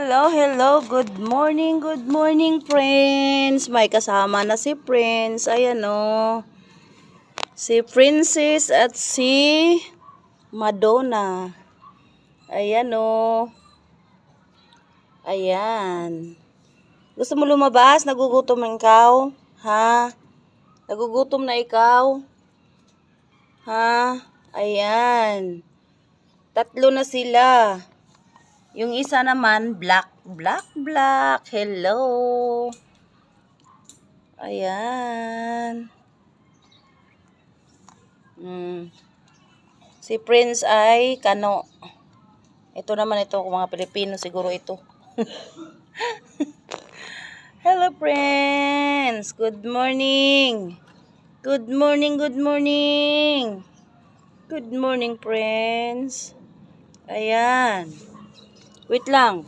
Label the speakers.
Speaker 1: Hello. Good morning, friends. May kasama na si Prince. Ayan o. Si Princess at si Madonna. Ayan o. Ayan. Gusto mo lumabas? Nagugutom na ikaw? Ha? Nagugutom na ikaw? Ha? Ayan. Tatlo na sila. Yung isa naman, black. Hello. Ayan. Si Prince ay kano. Ito naman ito, mga Pilipino siguro ito. Hello, Prince. Good morning. Good morning. Good morning, Prince. Ayan. Wait lang.